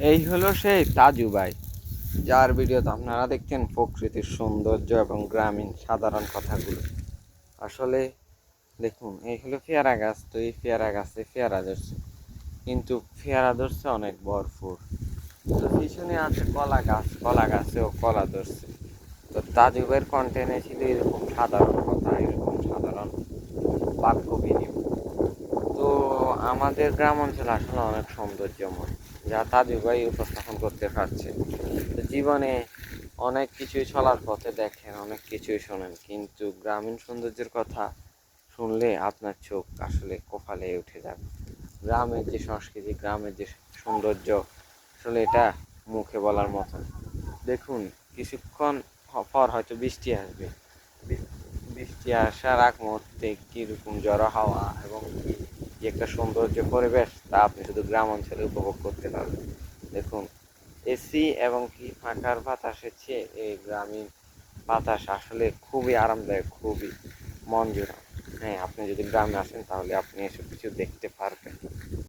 এই হলো সেই তাজু ভাই, যার ভিডিওতে আপনারা দেখছেন প্রকৃতির সৌন্দর্য এবং গ্রামীণ সাধারণ কথাগুলো। আসলে দেখুন, এই হলো পেয়ারা গাছ। তো এই পেয়ারা গাছে পেয়ারা ধরছে, কিন্তু পেয়ারা ধরছে অনেক ভরপুর। তো পিছনে আছে কলা গাছ, কলা গাছেও কলা ধরছে। তো তাজু ভাইয়ের কন্টেন্টে ছিল এরকম সাধারণ কথা, এরকম সাধারণ বাক্য বিনিময়। তো আমাদের গ্রাম অঞ্চল আসলে অনেক সৌন্দর্যময়, যা তাজু ভাই উপস্থাপন করতে পারছে। তো জীবনে অনেক কিছুই চলার পথে দেখেন, অনেক কিছুই শোনেন, কিন্তু গ্রামীণ সৌন্দর্যের কথা শুনলে আপনার চোখ আসলে কপালে উঠে যাবে। গ্রামের যে সংস্কৃতি, গ্রামের যে সৌন্দর্য, আসলে এটা মুখে বলার মতো। দেখুন, কিছুক্ষণ পর হয়তো বৃষ্টি আসবে। বৃষ্টি আসার আগ মুহূর্তে কীরকম ঝড়ো হাওয়া এবং কি যে একটা সৌন্দর্য পরিবেশ, তা আপনি শুধু গ্রাম অঞ্চলে উপভোগ করতে পারবেন। দেখুন, এসি এবং কি ফাঁকার বাতাসের চেয়ে এই গ্রামীণ বাতাস আসলে খুবই আরামদায়ক, খুবই মন জোড়া। হ্যাঁ, আপনি যদি গ্রামে আসেন তাহলে আপনি এসব কিছু দেখতে পারবেন।